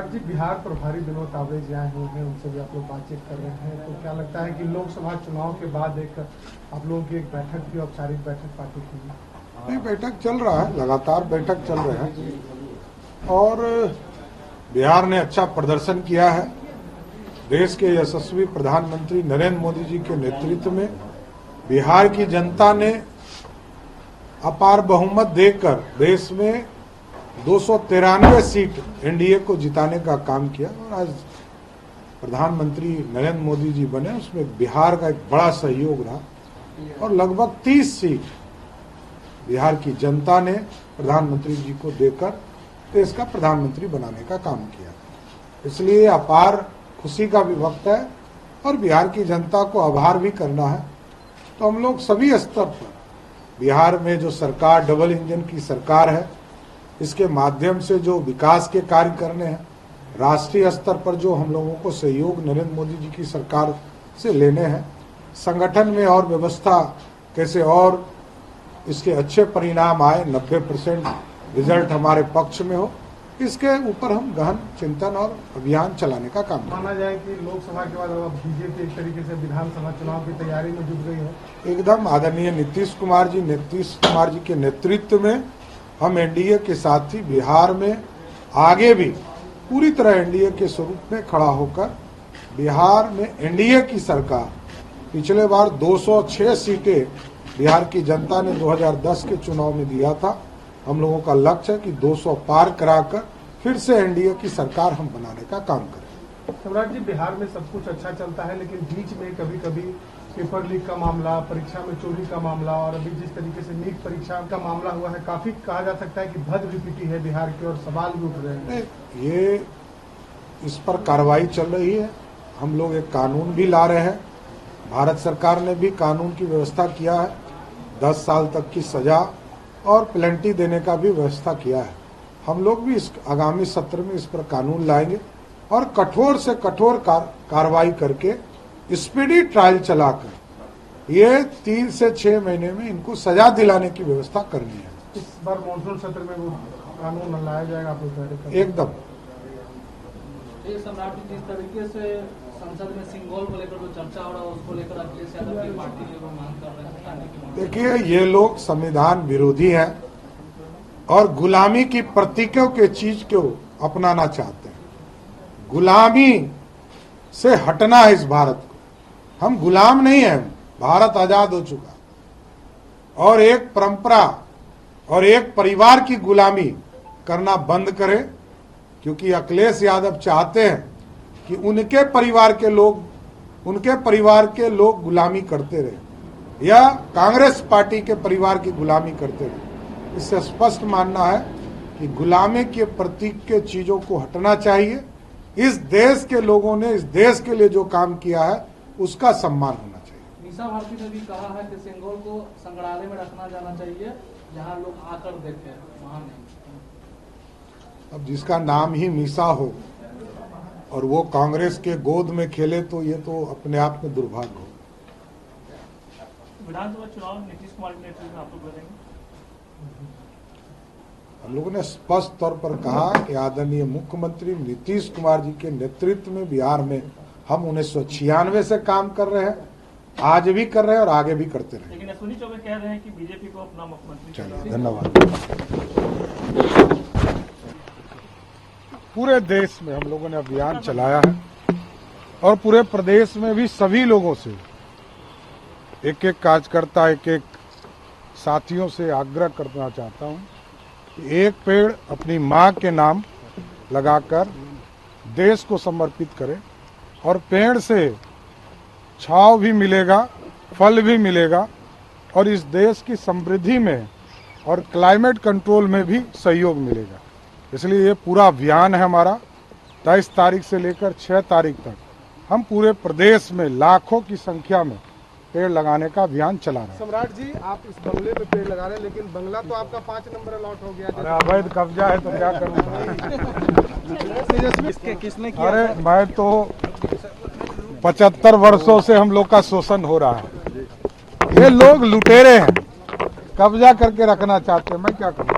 सम्राट जी, बिहार प्रभारी विनोद तावड़े जी आए हुए हैं, उनसे भी आप लोग बातचीत कर रहे हैं, तो क्या लगता है कि लोकसभा चुनाव के बाद आप लोगों की एक बैठक की, औपचारिक बैठक पार्टी की? नहीं, बैठक चल रहा है, लगातार बैठक चल रहा है और बिहार ने अच्छा प्रदर्शन किया है। देश के यशस्वी प्रधानमंत्री नरेंद्र मोदी जी के नेतृत्व में बिहार की जनता ने अपार बहुमत देकर देश में 293 सीट एनडीए को जिताने का काम किया और आज प्रधानमंत्री नरेंद्र मोदी जी बने, उसमें बिहार का एक बड़ा सहयोग रहा और लगभग 30 सीट बिहार की जनता ने प्रधानमंत्री जी को देकर देश का प्रधानमंत्री बनाने का काम किया। इसलिए अपार खुशी का भी वक्त है और बिहार की जनता को आभार भी करना है। तो हम लोग सभी स्तर पर बिहार में जो सरकार डबल इंजन की सरकार है, इसके माध्यम से जो विकास के कार्य करने हैं, राष्ट्रीय स्तर पर जो हम लोगों को सहयोग नरेंद्र मोदी जी की सरकार से लेने हैं, संगठन में और व्यवस्था कैसे और इसके अच्छे परिणाम आए, 90% रिजल्ट हमारे पक्ष में हो, इसके ऊपर हम गहन चिंतन और अभियान चलाने का काम करें। माना जाए कि लोकसभा के बाद अब बीजेपी एक तरीके से विधानसभा चुनाव की तैयारी में जुट गई है। एकदम आदरणीय नीतीश कुमार जी के नेतृत्व में हम एनडीए के साथ ही बिहार में आगे भी पूरी तरह एनडीए के स्वरूप में खड़ा होकर बिहार में एनडीए की सरकार, पिछले बार 206 सीटें बिहार की जनता ने 2010 के चुनाव में दिया था। हम लोगों का लक्ष्य है कि 200 पार कराकर फिर से एनडीए की सरकार हम बनाने का काम करें। सम्राट जी, बिहार में सब कुछ अच्छा चलता है, लेकिन बीच में कभी कभी पेपर लीक का मामला, परीक्षा में चोरी का मामला और अभी जिस तरीके से नीट परीक्षा का मामला हुआ है, काफी कहा जा सकता है कि भद्द है बिहार की और सवाल भी उठ रहे हैं। ये इस पर कार्रवाई चल रही है, हम लोग एक कानून भी ला रहे हैं। भारत सरकार ने भी कानून की व्यवस्था किया है, 10 साल तक की सजा और पेनल्टी देने का भी व्यवस्था किया है। हम लोग भी इस आगामी सत्र में इस पर कानून लाएंगे और कठोर से कठोर कार्रवाई करके स्पीडी ट्रायल चलाकर ये 3 से 6 महीने में इनको सजा दिलाने की व्यवस्था करनी है। इस बार मॉनसून सत्र में वो कानून लाया जाएगा, आप लोग एकदम। सम्राट जी, जिस तरीके से संसद में सिंगोल को लेकर जो चर्चा हो रहा है, उसको लेकर अखिलेश यादव की पार्टी की मांग कर रहे हैं। देखिए, ये लोग संविधान विरोधी हैं और गुलामी की प्रतीकों के चीज को अपनाना चाहते हैं। गुलामी से हटना है इस भारत को। हम गुलाम नहीं हैं, भारत आजाद हो चुका और एक परंपरा और एक परिवार की गुलामी करना बंद करें, क्योंकि अखिलेश यादव चाहते हैं कि उनके परिवार के लोग गुलामी करते रहे या कांग्रेस पार्टी के परिवार की गुलामी करते रहे। इससे स्पष्ट मानना है कि गुलामी के प्रतीक के चीजों को हटना चाहिए। इस देश के लोगों ने इस देश के लिए जो काम किया है उसका सम्मान होना चाहिए। मीसा भारती ने भी कहा है कि सिंगोल को संग्रहालय में रखना जाना चाहिए, जहां लोग आकर देखें, वहां नहीं। अब जिसका नाम ही मीसा हो और वो कांग्रेस के गोद में खेले तो ये तो अपने आप में दुर्भाग्य हो। विधानसभा चुनाव नीतीश कुमार के नेतृत्व में आप लोग लड़ेंगे? हम लोगों ने स्पष्ट तौर पर कहा कि आदरणीय मुख्यमंत्री नीतीश कुमार जी के नेतृत्व में बिहार में हम 1996 से काम कर रहे हैं, आज भी कर रहे हैं और आगे भी करते रहे। लेकिन अश्विनी चौबे कह रहे हैं कि बीजेपी को अपना मुख्यमंत्री। चलिए, धन्यवाद। पूरे देश में हम लोगों ने अभियान चलाया है और पूरे प्रदेश में भी सभी लोगों से, एक एक कार्यकर्ता, एक एक साथियों से आग्रह करना चाहता हूं कि एक पेड़ अपनी मां के नाम लगाकर देश को समर्पित करें और पेड़ से छांव भी मिलेगा, फल भी मिलेगा और इस देश की समृद्धि में और क्लाइमेट कंट्रोल में भी सहयोग मिलेगा। इसलिए ये पूरा अभियान है हमारा। 23 तारीख से लेकर 6 तारीख तक हम पूरे प्रदेश में लाखों की संख्या में पेड़ लगाने का अभियान चला रहे हैं। सम्राट जी, आप इस बंगले में पेड़ लगा रहे हैं, लेकिन बंगला तो आपका 5 नंबर अलॉट हो गया। अरे अवैध कब्जा है तो क्या करूँ? किसने किया? अरे मैं तो 75 वर्षों से हम लोग का शोषण हो रहा है। ये लोग लुटेरे हैं, कब्जा करके रखना चाहते हैं, मैं क्या करूँ?